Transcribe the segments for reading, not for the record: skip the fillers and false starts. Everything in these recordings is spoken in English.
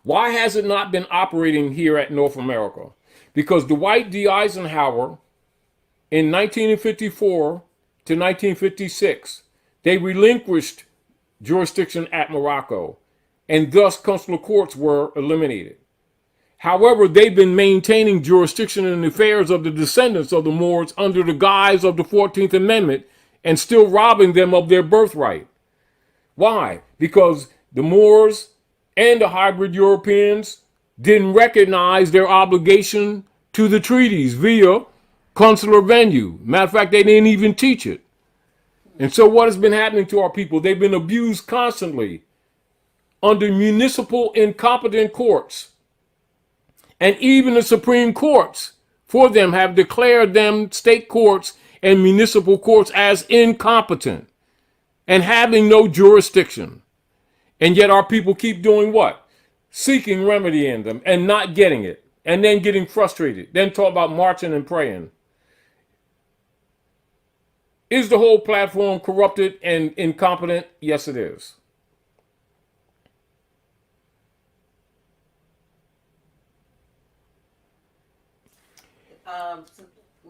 Why has it not been operating here at North America? Because Dwight D. Eisenhower in 1954 to 1956, they relinquished jurisdiction at Morocco, and thus consular courts were eliminated. However, they've been maintaining jurisdiction in the affairs of the descendants of the Moors under the guise of the 14th Amendment and still robbing them of their birthright. Why? Because the Moors and the hybrid Europeans didn't recognize their obligation to the treaties via consular venue. Matter of fact, they didn't even teach it. And so what has been happening to our people? They've been abused constantly under municipal incompetent courts. And even the Supreme Courts for them have declared them, state courts and municipal courts, as incompetent and having no jurisdiction. And yet our people keep doing what? Seeking remedy in them and not getting it. And then getting frustrated. Then talk about marching and praying. Is the whole platform corrupted and incompetent? Yes, it is.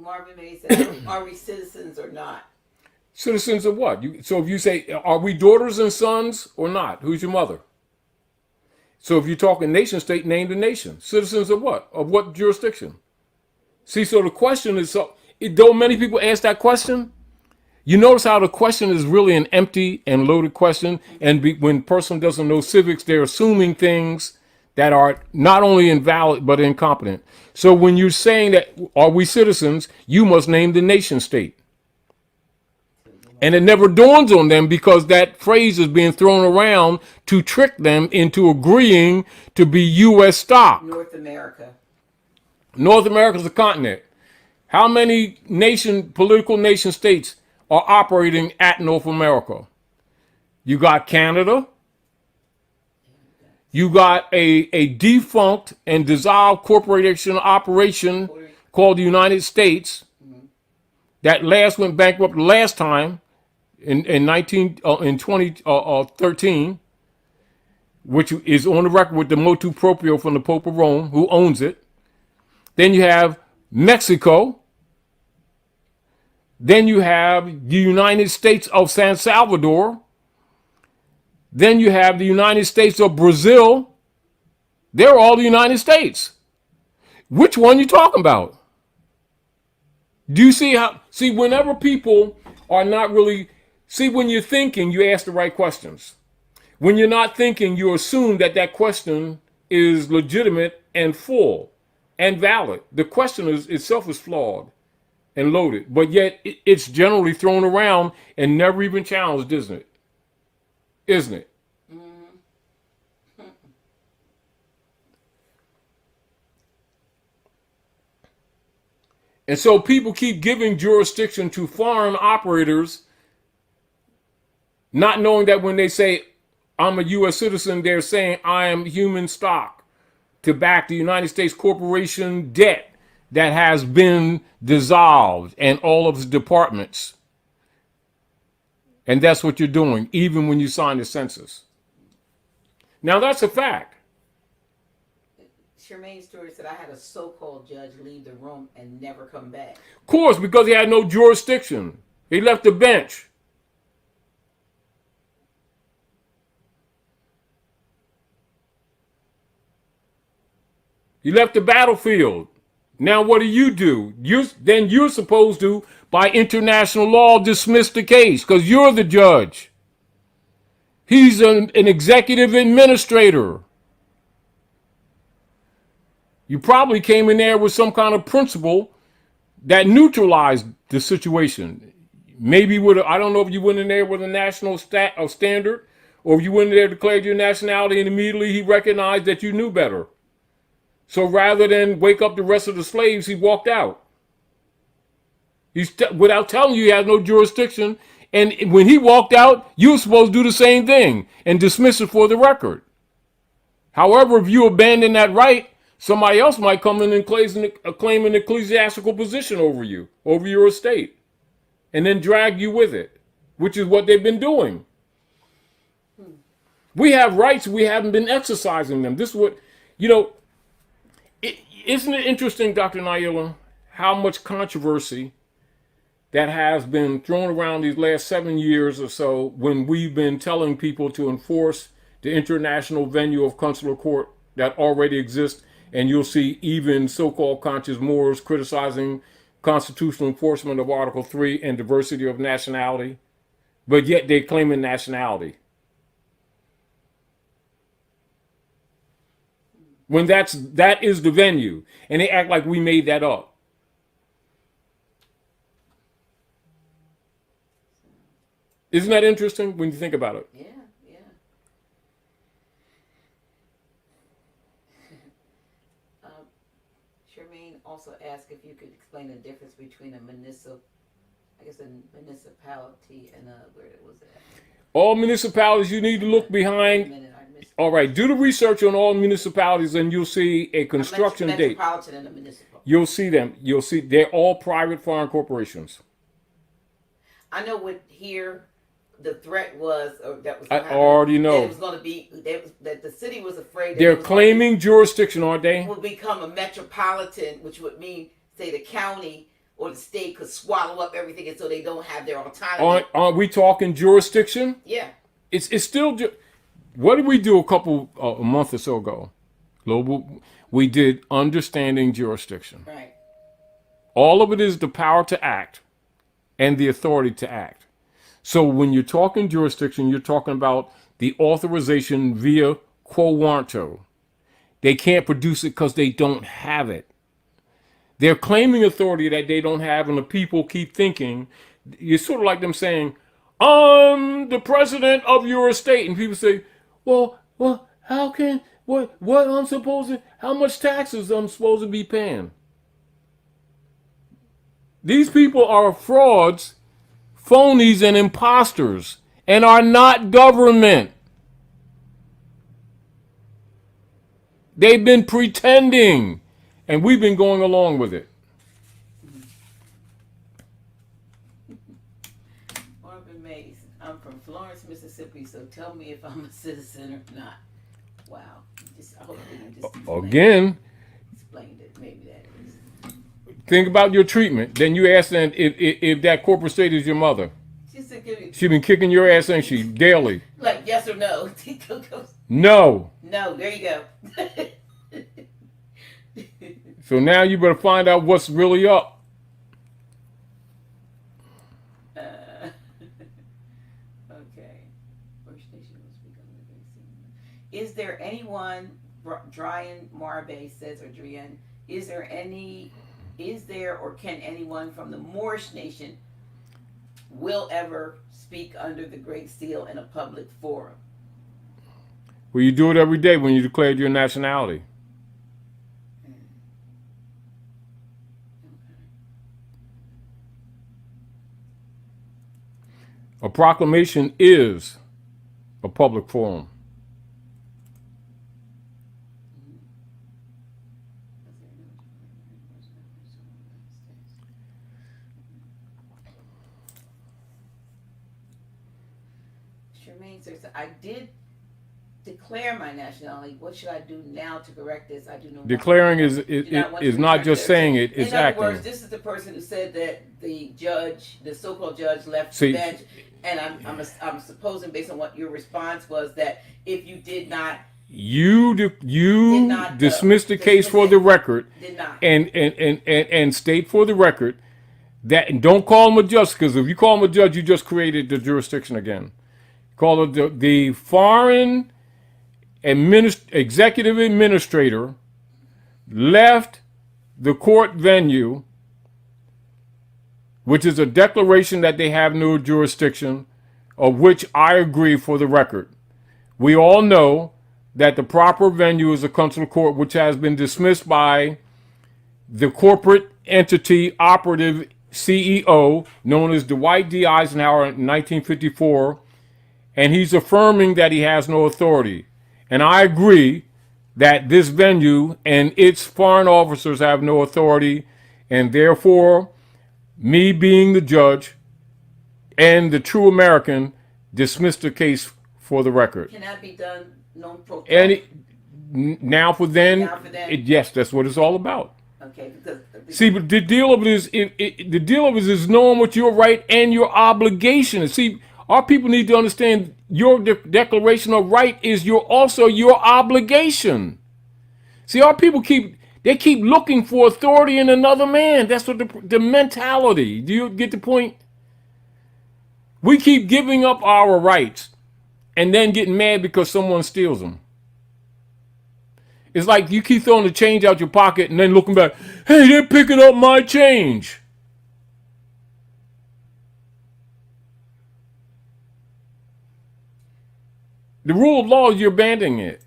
Marvin May said, are we citizens or not? Citizens of what? So if you say, are we daughters and sons or not? Who's your mother? So if you're talking nation state, name the nation. Citizens of what? Of what jurisdiction? See, so the question is, though many people ask that question, you notice how the question is really an empty and loaded question. And when a person doesn't know civics, they're assuming things that are not only invalid, but incompetent. So when you're saying that, are we citizens, you must name the nation state. And it never dawns on them because that phrase is being thrown around to trick them into agreeing to be U.S. stock. North America. North America is a continent. How many political nation states are operating at North America? You got Canada. You got a defunct and dissolved corporation operation called the United States that last went bankrupt last time in 2013, which is on the record with the motu proprio from the Pope of Rome, who owns it. Then you have Mexico. Then you have the United States of San Salvador. Then you have the United States of Brazil. They're all the United States. Which one you talking about? Do you see how? See, whenever people are not really, see, when you're thinking, you ask the right questions. When you're not thinking, you assume that that question is legitimate and full and valid. The question itself is flawed and loaded, but yet it's generally thrown around and never even challenged, isn't it? Isn't it? And so people keep giving jurisdiction to foreign operators, not knowing that when they say, I'm a U.S. citizen, they're saying I am human stock to back the United States corporation debt that has been dissolved and all of its departments. And that's what you're doing, even when you sign the census. Now, that's a fact. Charmaine Stewart said, I had a so-called judge leave the room and never come back. Of course, because he had no jurisdiction. He left the bench. He left the battlefield. Now, what do? You're supposed to, by international law, dismiss the case because you're the judge. He's an executive administrator. You probably came in there with some kind of principle that neutralized the situation. Maybe I don't know if you went in there with a national standard, or if you went in there, declared your nationality, and immediately he recognized that you knew better. So rather than wake up the rest of the slaves, he walked out. Without telling you he has no jurisdiction. And when he walked out, you were supposed to do the same thing and dismiss it for the record. However, if you abandon that right, somebody else might come in and claim an ecclesiastical position over you, over your estate, and then drag you with it, which is what they've been doing. We have rights. We haven't been exercising them. This is what, you know, isn't it interesting, Dr. Naila, how much controversy that has been thrown around these last 7 years or so when we've been telling people to enforce the international venue of consular court that already exists. And you'll see even so-called conscious Moors criticizing constitutional enforcement of Article 3 and diversity of nationality, but yet they're claiming nationality. When that is the venue, and they act like we made that up. Isn't that interesting when you think about it? Yeah, yeah. Charmaine also asked if you could explain the difference between a municipality and where was that? All municipalities, you need to look behind. All right, do the research on all municipalities, and you'll see a construction date. Metropolitan and a municipal. You'll see them. You'll see they're all private foreign corporations. I know what here the threat was, or that was. I already know. That it was going to be that the city was afraid. That They're claiming jurisdiction, aren't they? Will become a metropolitan, which would mean, say, the county or the state could swallow up everything, and so they don't have their autonomy. Aren't we talking jurisdiction? Yeah. It's still. What did we do a month or so ago? Global. We did understanding jurisdiction. Right. All of it is the power to act and the authority to act. So when you're talking jurisdiction, you're talking about the authorization via quo warranto. They can't produce it because they don't have it. They're claiming authority that they don't have, and the people keep thinking, it's sort of like them saying, I'm the president of your estate. And people say, well, how can, what I'm supposed to, how much taxes I'm supposed to be paying? These people are frauds, phonies, and imposters, and are not government. They've been pretending, and we've been going along with it. Marvin Mays, I'm from Florence, Mississippi, so tell me if I'm a citizen or not. Wow. I hope you just Again, explained it. Maybe that is. think about your treatment. Then you ask them if that corporate state is your mother. She's been kicking your ass, ain't she, daily? Like yes or no? No. No, there you go. So now you better find out what's really up. Okay. Is there anyone, Dryan Marbe says, or Drian, is there or can anyone from the Moorish nation will ever speak under the Great Seal in a public forum? Well, you do it every day when you declared your nationality. A proclamation is a public forum. Charmaine says, I did declare my nationality. What should I do now to correct this? I do know. Declaring is not just saying it, it's acting. In other words, this is the person who said that the judge, the so-called judge, left the bench. And I'm supposing, based on what your response was, that if you did not, dismiss the case for the record, and state for the record that, and don't call him a judge, because if you call him a judge, you just created the jurisdiction again. Call it the foreign executive administrator left the court venue, which is a declaration that they have no jurisdiction, of which I agree for the record. We all know that the proper venue is a consular court, which has been dismissed by the corporate entity operative CEO known as Dwight D. Eisenhower in 1954, and he's affirming that he has no authority. And I agree that this venue and its foreign officers have no authority, and therefore, me being the judge and the true American dismissed the case for the record. Can that be done non pro tempore? And now for then, Now for then? yes, that's what it's all about. Okay, because See, but the deal of it is, the deal of it is knowing what your right and your obligation is. See, our people need to understand your declaration of right is also your obligation. See, our people keep looking for authority in another man. That's what the mentality. Do you get the point? We keep giving up our rights and then getting mad because someone steals them. It's like you keep throwing the change out your pocket and then looking back, hey, they're picking up my change. The rule of law is you're abandoning it.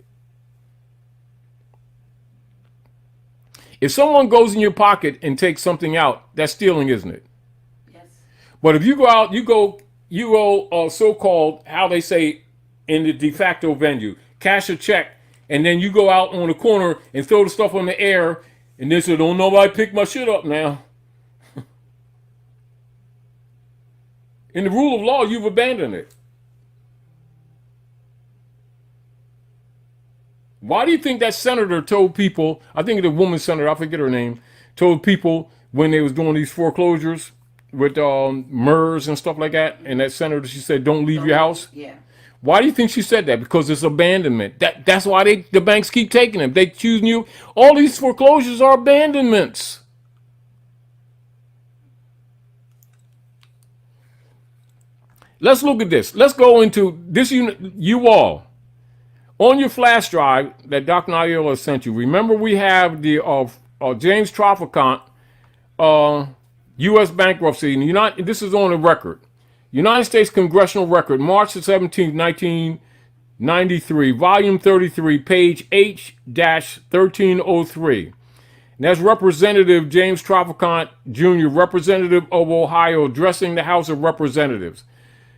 If someone goes in your pocket and takes something out, that's stealing, isn't it? yes. But if you go out, you go so-called, how they say in the de facto venue, cash a check, and then you go out on the corner and throw the stuff on the air, and they say, don't nobody pick my shit up now. In the rule of law, you've abandoned it. Why do you think that senator told people, I think the woman senator, I forget her name, told people when they was doing these foreclosures with MERS and stuff like that, and that senator, she said, don't leave your house? Yeah. Why do you think she said that? Because it's abandonment. That's why the banks keep taking them. They choosing you. All these foreclosures are abandonments. Let's look at this. Let's go into this. You all, on your flash drive that Dr. Naila sent you, remember we have the James Trafficant U.S. bankruptcy. And this is on the record. United States Congressional Record, March 17, 1993, Volume 33, page H-1303. And that's Representative James Trafficant Jr., Representative of Ohio, addressing the House of Representatives.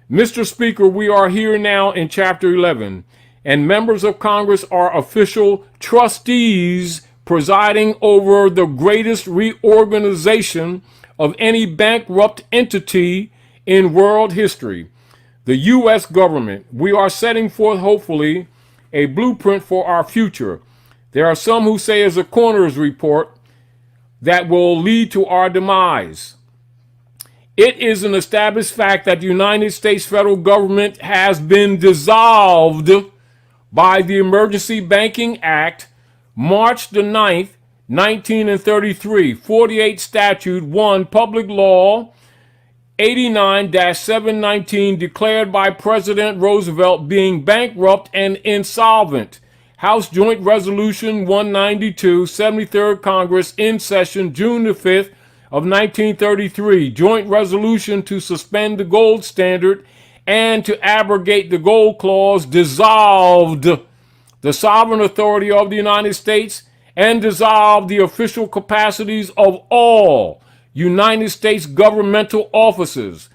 Mr. Speaker, we are here now in Chapter 11, and members of Congress are official trustees presiding over the greatest reorganization of any bankrupt entity in world history, the U.S. government. We are setting forth, hopefully, a blueprint for our future. There are some who say it's a coroner's report that will lead to our demise. It is an established fact that the United States federal government has been dissolved by the Emergency Banking Act, March the 9th, 1933, 48 Statute 1, Public Law 89-719, declared by President Roosevelt being bankrupt and insolvent. House Joint Resolution 192, 73rd Congress in session, June the 5th of 1933. Joint resolution to suspend the gold standard and to abrogate the gold clause dissolved the sovereign authority of the United States and dissolved the official capacities of all United States governmental officers,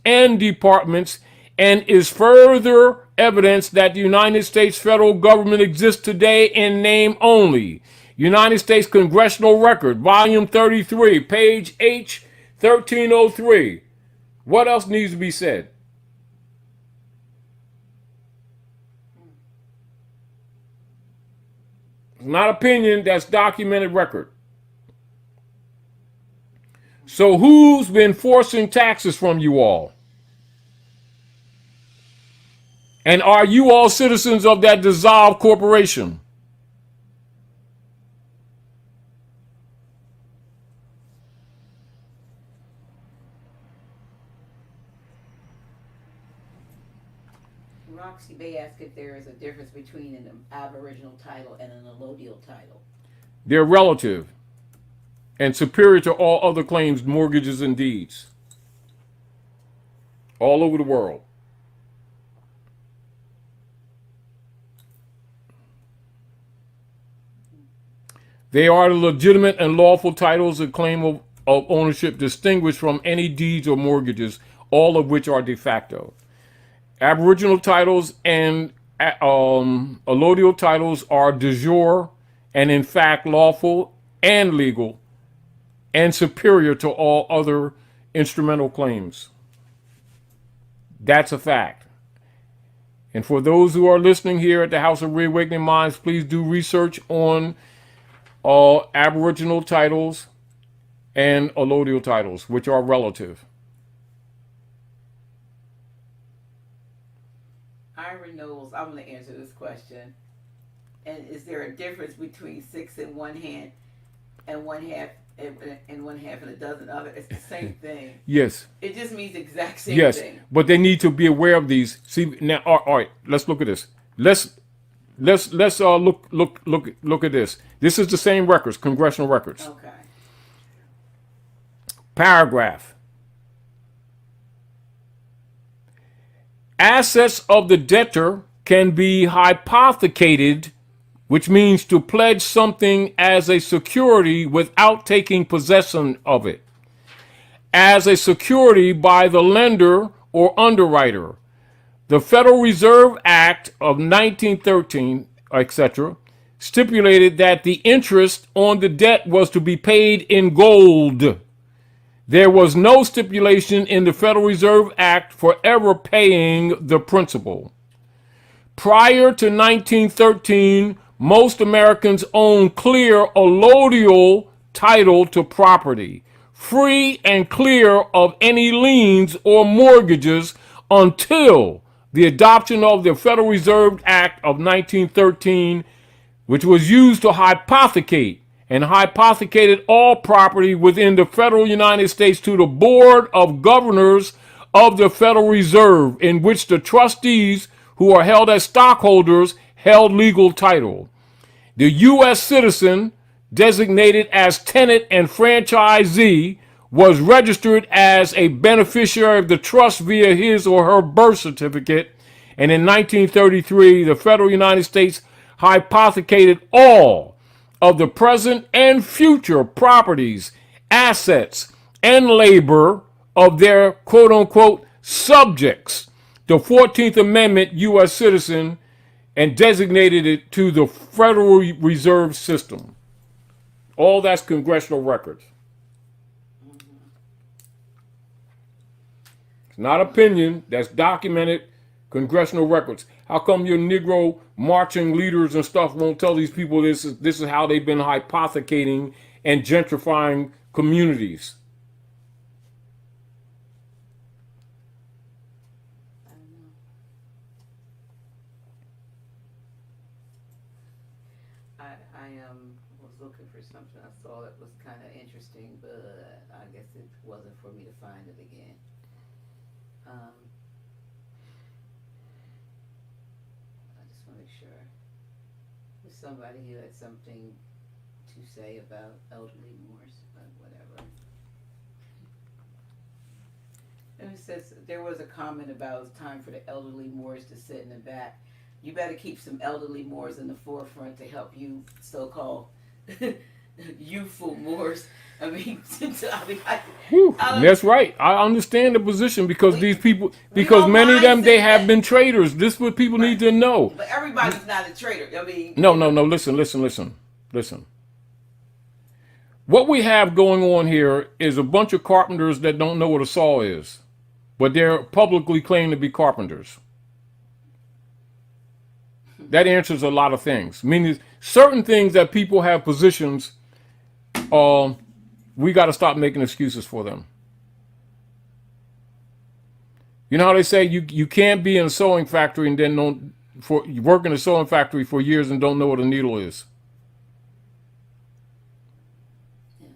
and departments, and is further evidence that the United States federal government exists today in name only. United States Congressional Record, Volume 33, page H-1303. What else needs to be said? It's not opinion, that's documented record. So who's been forcing taxes from you all? And are you all citizens of that dissolved corporation? Roxy Bay asked if there is a difference between an aboriginal title and an allodial title. They're relative and superior to all other claims, mortgages, and deeds all over the world. They are the legitimate and lawful titles and claim of ownership distinguished from any deeds or mortgages, all of which are de facto. Aboriginal titles and allodial titles are de jure and in fact lawful and legal and superior to all other instrumental claims. That's a fact. And for those who are listening here at the House of Reawakening Minds, please do research on Aboriginal titles and allodial titles, which are relative. Ira Knowles, I'm going to answer this question. And is there a difference between 6 in one hand and one half and a dozen other? It's the same thing. Yes. It just means the exact same Yes, thing. but they need to be aware of these. See now, all right. Let's look at this. Let's look at this. This is the same records, congressional records. Okay. Paragraph. Assets of the debtor can be hypothecated, which means to pledge something as a security without taking possession of it, as a security by the lender or underwriter. The Federal Reserve Act of 1913, etc., stipulated that the interest on the debt was to be paid in gold. There was no stipulation in the Federal Reserve Act for ever paying the principal. Prior to 1913, most Americans owned clear allodial title to property, free and clear of any liens or mortgages until the adoption of the Federal Reserve Act of 1913, which was used to hypothecate and hypothecated all property within the federal United States to the Board of Governors of the Federal Reserve, in which the trustees, who are held as stockholders, held legal title. The U.S. citizen, designated as tenant and franchisee, was registered as a beneficiary of the trust via his or her birth certificate, and in 1933, the federal United States hypothecated all of the present and future properties, assets, and labor of their quote-unquote subjects, the 14th Amendment U.S. citizen, and designated it to the Federal Reserve System. All that's congressional records. It's not opinion, that's documented congressional records. How come your Negro marching leaders and stuff won't tell these people this is how they've been hypothecating and gentrifying communities? I don't know. I was looking for something I saw that was kind of interesting, but I guess it wasn't for me to find it again. I just want to make sure. There's somebody who had something to say about elderly Moors, but whatever. And it says there was a comment about it's time for the elderly Moors to sit in the back. You better keep some elderly Moors in the forefront to help you so-called youthful Moors. I mean, that's right. I understand the position because these people, because many of them, they have been traitors. This is what people need to know. But everybody's not a traitor. I mean, no. Listen. What we have going on here is a bunch of carpenters that don't know what a saw is, but they're publicly claiming to be carpenters. That answers a lot of things. Meaning certain things that people have positions, we got to stop making excuses for them. You know how they say you can't be in a sewing factory and then you work in a sewing factory for years and don't know what a needle is. Yeah.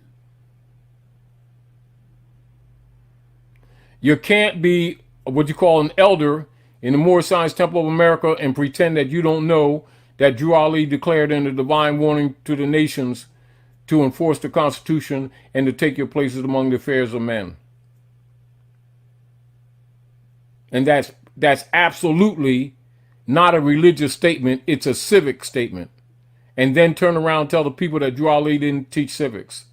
You can't be what you call an elder in the Moorish Science Temple of America and pretend that you don't know that Drew Ali declared in the divine warning to the nations to enforce the Constitution and to take your places among the affairs of men. And that's absolutely not a religious statement. It's a civic statement. And then turn around and tell the people that Drew Ali didn't teach civics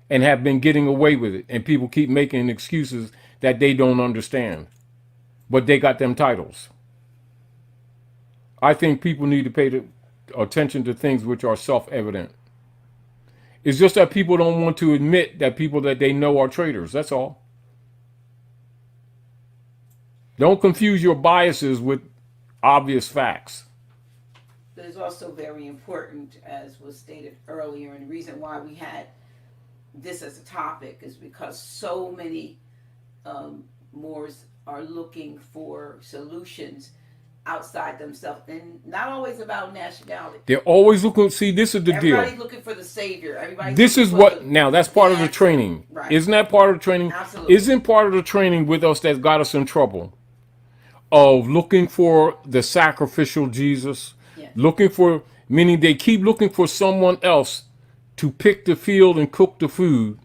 and have been getting away with it. And people keep making excuses that they don't understand. But they got them titles. I think people need to pay attention to things which are self-evident. It's just that people don't want to admit that people that they know are traitors. That's all. Don't confuse your biases with obvious facts. But it's also very important, as was stated earlier, and the reason why we had this as a topic is because so many Moors are looking for solutions outside themselves, and not always about nationality. They're always looking. See, this is the Everybody's deal. looking for the savior. Everybody's This looking is for what the, now. That's part of the answer. training. Right. Isn't that part of the training? Absolutely. Isn't part of the training with us that got us in trouble of looking for the sacrificial Jesus, Yes. looking for, meaning they keep looking for someone else to pick the field and cook the food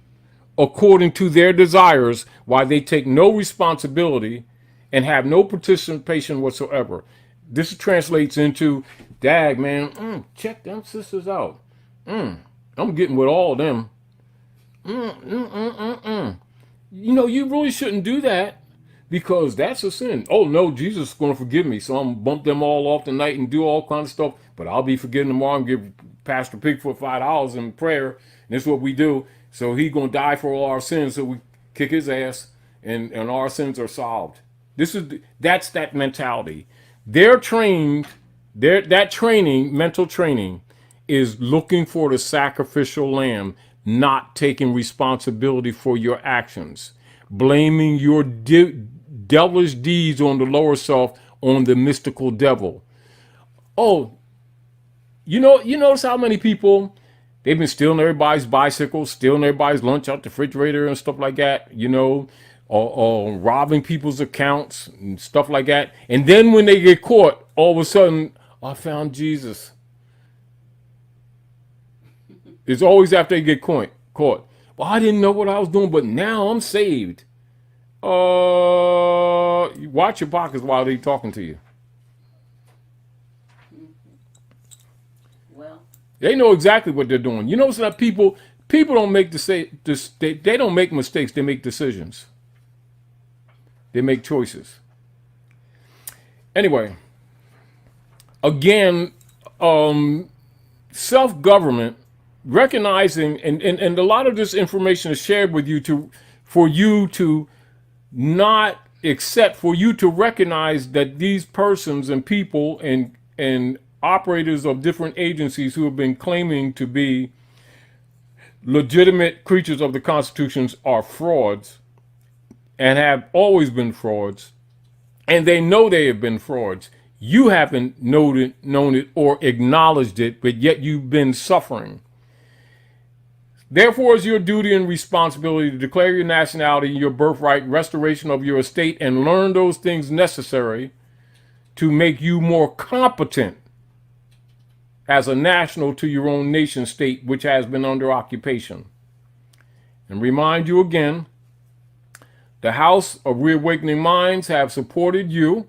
according to their desires, while they take no responsibility and have no participation whatsoever. This translates into, dag man, check them sisters out. I'm getting with all of them. You know, you really shouldn't do that, because that's a sin. Oh no, Jesus is going to forgive me, so I'm gonna bump them all off tonight and do all kinds of stuff. But I'll be forgiven tomorrow and give Pastor Pigfoot $5 in prayer. And this is what we do. So he's gonna die for all our sins. So we kick his ass, and our sins are solved. That's that mentality. They're trained. That training, mental training, is looking for the sacrificial lamb, not taking responsibility for your actions, blaming your devilish deeds on the lower self, on the mystical devil. Oh, you notice how many people, they've been stealing everybody's bicycles, stealing everybody's lunch out the refrigerator and stuff like that, or robbing people's accounts and stuff like that. And then when they get caught, all of a sudden, I found Jesus. It's always after they get caught. Well, I didn't know what I was doing, but now I'm saved. Watch your pockets while they're talking to you. Well, They know exactly what they're doing. You notice that people don't make they don't make mistakes. They make decisions. They make choices. Anyway, again, self-government, recognizing, and a lot of this information is shared with you for you to not accept, for you to recognize that these persons and people and operators of different agencies who have been claiming to be legitimate creatures of the Constitutions are frauds, and have always been frauds, and they know they have been frauds. You haven't known it or acknowledged it, but yet you've been suffering. Therefore, it's your duty and responsibility to declare your nationality, your birthright, restoration of your estate, and learn those things necessary to make you more competent as a national to your own nation state, which has been under occupation. And remind you again, the House of Reawakening Minds have supported you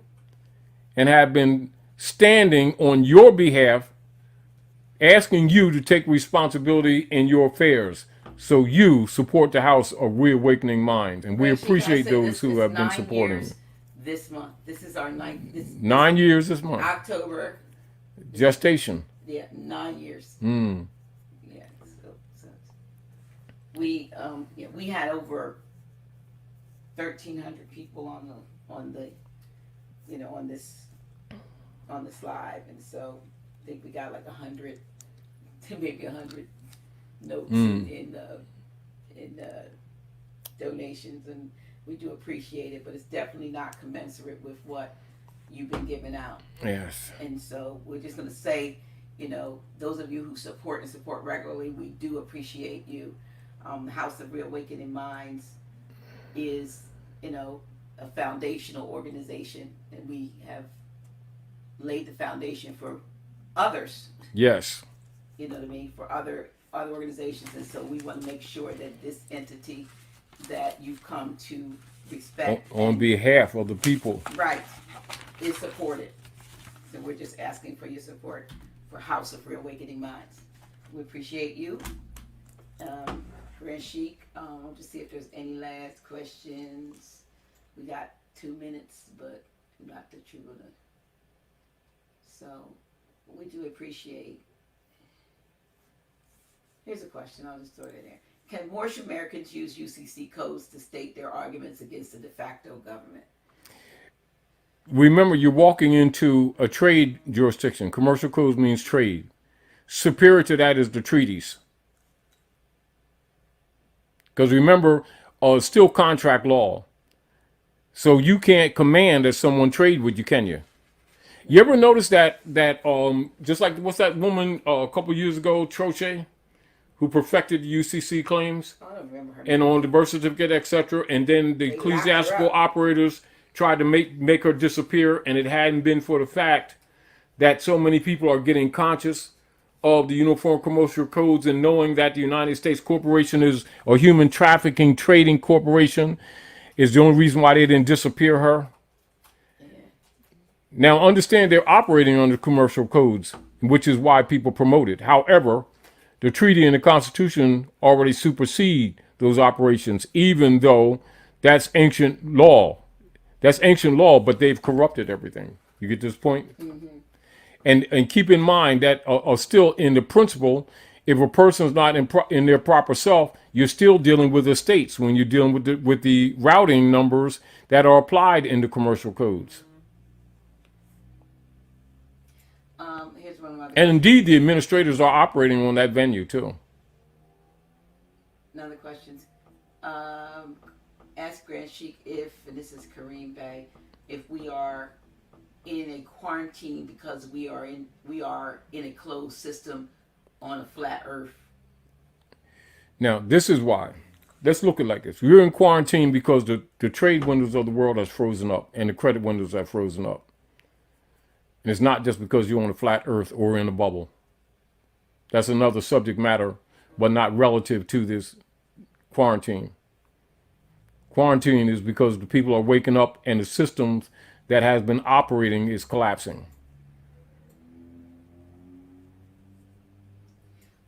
and have been standing on your behalf, asking you to take responsibility in your affairs. So you support the House of Reawakening Minds, and we appreciate those who have been supporting. This month, this is our ninth. 9 years this month. October. Gestation. Yeah, 9 years. Mm. Yeah. So we had over 1,300 people on this live, and so I think we got like 100 to maybe 100 notes in donations, and we do appreciate it, but it's definitely not commensurate with what you've been giving out. Yes. And so we're just going to say, those of you who support regularly, we do appreciate you. House of Reawakening Minds is, a foundational organization, and we have laid the foundation for others. Yes. You know what I mean? For other organizations, and so we want to make sure that this entity that you've come to respect On behalf of the people. right, is supported. So we're just asking for your support for House of Reawakening Minds. We appreciate you. Grand Sheik, I'll just see if there's any last questions. We got 2 minutes, but not that you're gonna. So we do appreciate. Here's a question, I'll just throw it in there. Can Moorish Americans use UCC codes to state their arguments against the de facto government? remember, you're walking into a trade jurisdiction. Commercial codes means trade. Superior to that is the treaties. Because remember, it's still contract law. So you can't command that someone trade with you, can you? You ever notice that just like what's that woman a couple years ago, Troche, who perfected the UCC claims I don't remember her and name. on the birth certificate, etc. And then the They locked her ecclesiastical up. operators tried to make her disappear, and it hadn't been for the fact that so many people are getting conscious of the Uniform Commercial Codes and knowing that the United States Corporation is a human trafficking trading corporation is the only reason why they didn't disappear her. Now, understand they're operating under commercial codes, which is why people promote it. However, the treaty and the Constitution already supersede those operations, even though that's ancient law. That's ancient law, but they've corrupted everything. You get this point? Mm-hmm. And keep in mind that still in the principle, if a person's not in their proper self, you're still dealing with estates when you're dealing with the routing numbers that are applied in the commercial codes. Here's one of my And indeed, the administrators are operating on that venue too. another questions. Ask Grand Sheik if, and this is Kareem Bey, if we are in a quarantine because we are in a closed system on a flat earth. Now, this is why. Let's look at it like this. We're in quarantine because the trade windows of the world has frozen up and the credit windows have frozen up. And it's not just because you're on a flat earth or in a bubble. That's another subject matter, but not relative to this quarantine. Quarantine is because the people are waking up and the systems that has been operating is collapsing.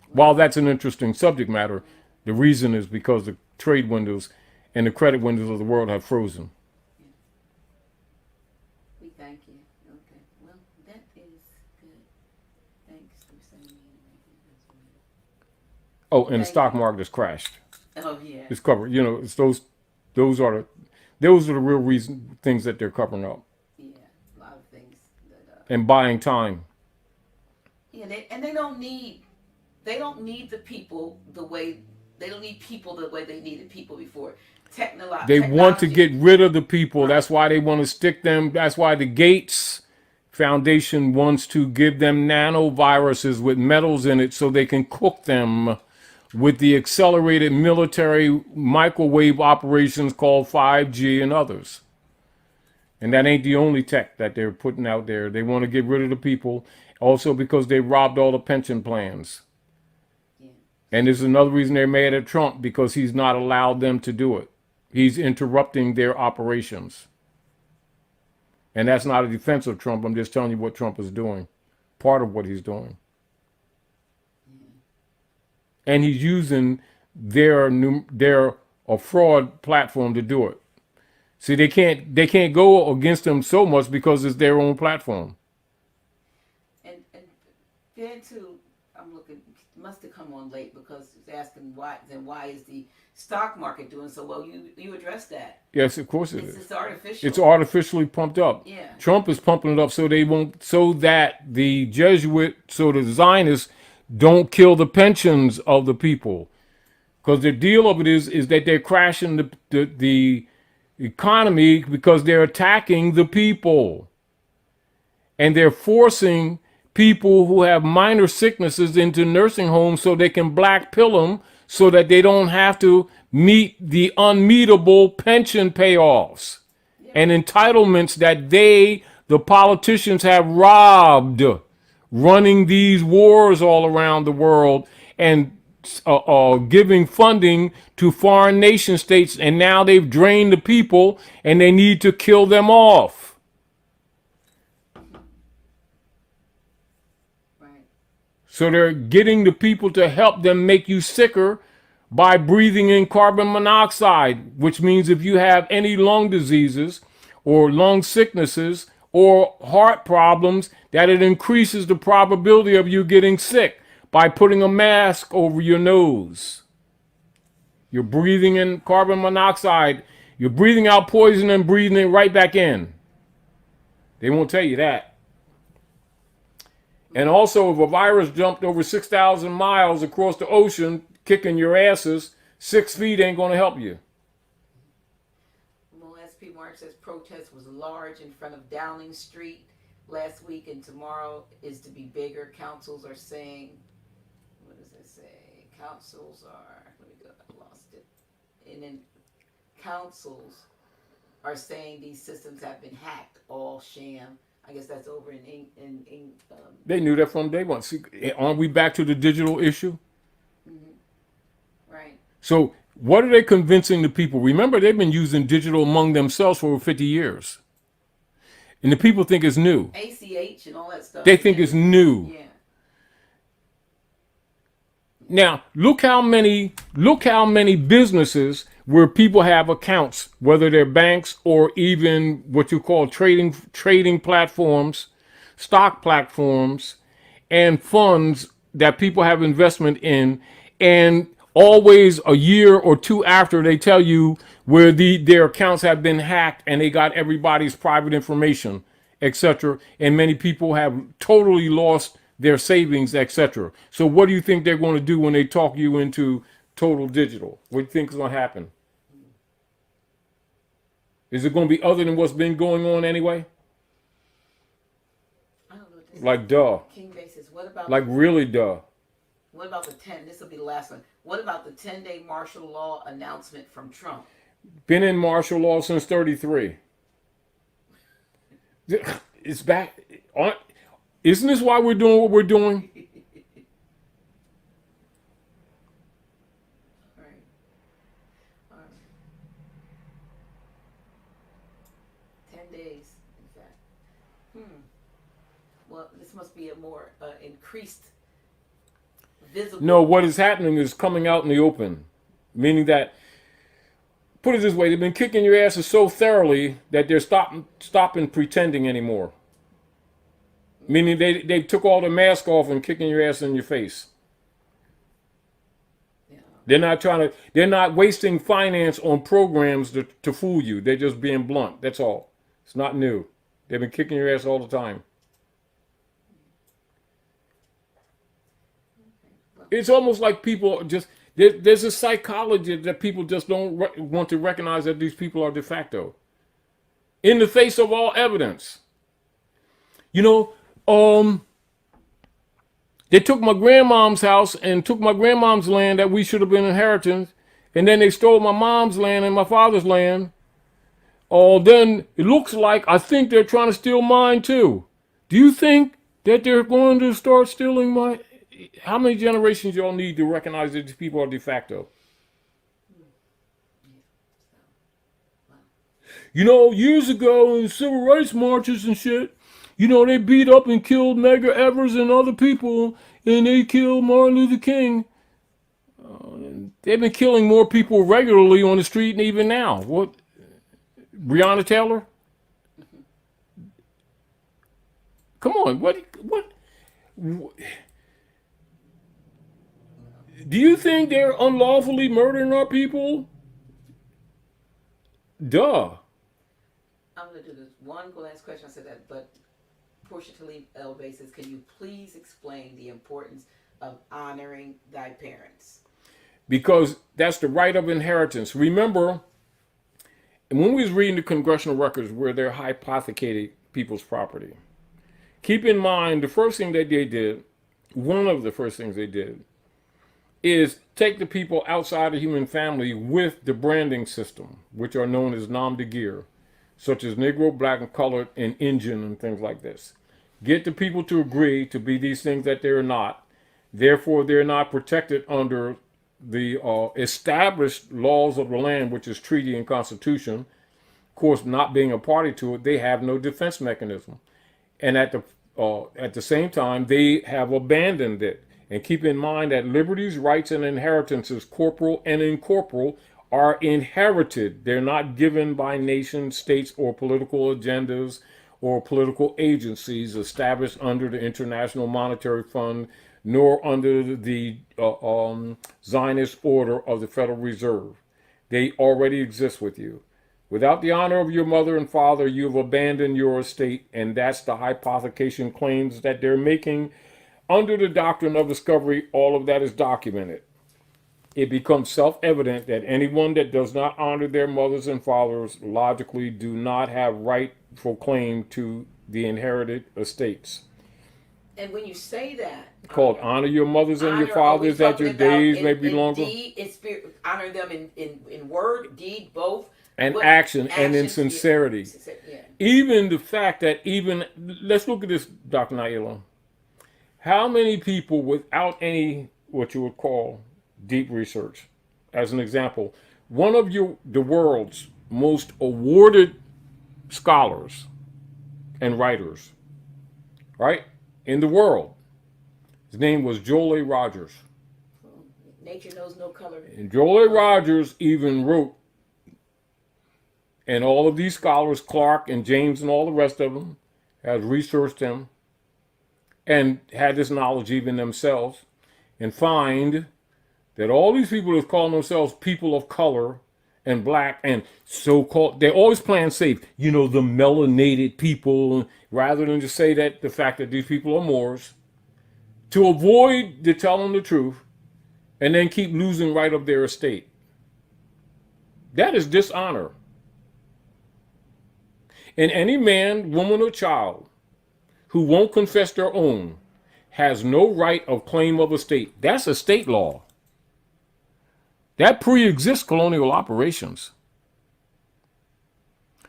While that's an interesting subject matter, the reason is because the trade windows and the credit windows of the world have frozen. We thank you. Okay. Well, that is good. Thanks for sending me. Oh, and the Thank stock you. market has crashed. Oh yeah. It's covered. You know, it's those are the real reason things that they're covering up Yeah. A lot of things that. and buying time. Yeah. They don't need. They don't need the people the way. They don't need people the way they needed people before. They want to get rid of the people. Right. That's why they want to stick them. That's why the Gates Foundation wants to give them nanoviruses with metals in it so they can cook them with the accelerated military microwave operations called 5G and others. And that ain't the only tech that they're putting out there. They want to get rid of the people also because they robbed all the pension plans. Yeah. And there's another reason they're mad at Trump, because he's not allowed them to do it. He's interrupting their operations. And that's not a defense of Trump. I'm just telling you what Trump is doing. Part of what he's doing. And he's using their a fraud platform to do it. See, they can't go against them so much because it's their own platform. And then too, I'm looking. Must have come on late because it's asking why. Then why is the stock market doing so well? You addressed that. Yes, of course it is. It's artificial. It's artificially pumped up. Yeah. Trump is pumping it up so that the the Zionists don't kill the pensions of the people. Because the deal of it is that they're crashing the economy because they're attacking the people. And they're forcing people who have minor sicknesses into nursing homes so they can black pill them so that they don't have to meet the unmeetable pension payoffs and entitlements that the politicians, have robbed, running these wars all around the world and giving funding to foreign nation states. And now they've drained the people and they need to kill them off. So they're getting the people to help them make you sicker by breathing in carbon monoxide, which means if you have any lung diseases or lung sicknesses or heart problems, that it increases the probability of you getting sick by putting a mask over your nose. You're breathing in carbon monoxide. You're breathing out poison and breathing it right back in. They won't tell you that. And also, if a virus jumped over 6,000 miles across the ocean, kicking your asses, 6 feet ain't going to help you. SP Mark says protest was large in front of Downing Street last week, and tomorrow is to be bigger. Councils are saying, what does it say? Councils are, let me go, I lost it. And then councils are saying these systems have been hacked, all sham. I guess that's over in They knew that from day one. See, aren't we back to the digital issue? right. So what are they convincing the people? Remember, they've been using digital among themselves for over 50 years. And the people think it's new. ACH and all that stuff. They think it's new. Yeah. Now, look how many businesses where people have accounts, whether they're banks or even what you call trading platforms, stock platforms, and funds that people have investment in, and always a year or two after they tell you where their accounts have been hacked and they got everybody's private information, etc. And many people have totally lost their savings, etc. So what do you think they're going to do when they talk you into total digital? What do you think is going to happen? Is it going to be other than what's been going on anyway? I don't know what this Like duh. King basis. What about Like really duh. What about the 10? This will be the last one. What about the 10-day martial law announcement from Trump? Been in martial law since 33. It's back. Isn't this why we're doing what we're doing? All right. 10 days, in fact. Well, this must be a more increased visible. No, what is happening is coming out in the open. Meaning that, put it this way, they've been kicking your asses so thoroughly that they're stopping pretending anymore. Meaning they took all the mask off and kicking your ass in your face. Yeah. They're not wasting finance on programs to fool you. They're just being blunt. That's all. It's not new. They've been kicking your ass all the time. It's almost like people just, there's a psychology that people just don't want to recognize that these people are de facto. In the face of all evidence. You know, they took my grandmom's house and took my grandmom's land that we should have been inheritance, and then they stole my mom's land and my father's land. Then it looks like I think they're trying to steal mine too. Do you think that they're going to start stealing my? How many generations y'all need to recognize that these people are de facto? You know, years ago in civil rights marches and shit, you know, they beat up and killed Medgar Evers and other people, and they killed Martin Luther King. They've been killing more people regularly on the street, and even now. What? Breonna Taylor? Come on, what? Do you think they're unlawfully murdering our people? Duh. I'm going to do this one last question. I said that, but Portia Talib Elbay says, can you please explain the importance of honoring thy parents? Because that's the right of inheritance. Remember, when we was reading the congressional records where they're hypothecating people's property, keep in mind the first thing that they did, one of the first things they did, is take the people outside the human family with the branding system, which are known as nom de guerre, such as Negro, Black, and Colored, and Indian, and things like this. Get the people to agree to be these things that they're not. Therefore, they're not protected under the established laws of the land, which is treaty and constitution. Of course, not being a party to it, they have no defense mechanism. And at the same time, they have abandoned it. And keep in mind that liberties, rights, and inheritances, corporal and incorporeal, are inherited. They're not given by nations, states, or political agendas or political agencies established under the International Monetary Fund, nor under the Zionist order of the Federal Reserve. They already exist with you. Without the honor of your mother and father, you have abandoned your estate, and that's the hypothecation claims that they're making under the doctrine of discovery. All of that is documented. It becomes self-evident that anyone that does not honor their mothers and fathers logically do not have rightful claim to the inherited estates. And when you say that, Called honor your mothers and your honor, fathers that your days may be in longer. deed, in spirit, honor them in word, deed, both. And What- action and in actions, sincerity. Yeah. Even the fact that let's look at this, Dr. Naila. How many people without any, what you would call deep research, as an example, one of the world's most awarded scholars and writers, right, in the world, his name was Joel A. Rogers. Nature knows no color. And Joel A. Rogers even wrote, and all of these scholars, Clark and James and all the rest of them, has researched him and had this knowledge even themselves, and find that all these people that call themselves people of color and black and so-called, they're always playing safe. You know, the melanated people, rather than just say that the fact that these people are Moors, to avoid the telling the truth and then keep losing right of their estate. That is dishonor. And any man, woman, or child who won't confess their own has no right of claim of estate. That's a state law. That pre-exists colonial operations.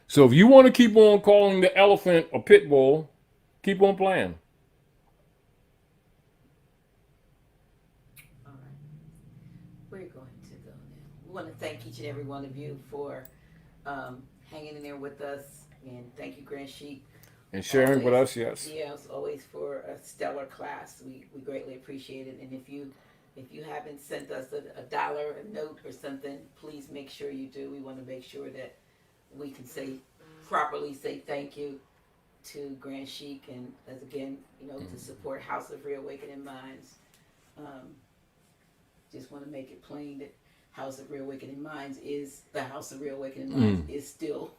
So if you want to keep on calling the elephant a pit bull, keep on playing. All right. We're going to go now. We want to thank each and every one of you for hanging in there with us. And thank you, Grand Sheik. And sharing with us, yes. Yes, always for a stellar class. We greatly appreciate it. And if you haven't sent us a dollar, a note, or something, please make sure you do. We want to make sure that we can properly say thank you to Grand Sheik, and as again, to support House of Reawakening Minds. Just want to make it plain that House of Reawakening Minds is the House of Reawakening Minds is still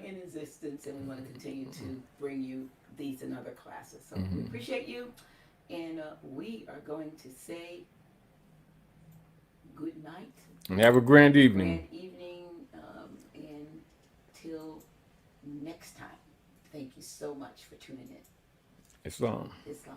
in existence, and we want to continue to bring you these and other classes. So we appreciate you, and we are going to say good night. And have a grand evening. And till next time, thank you so much for tuning in. Islam. Islam.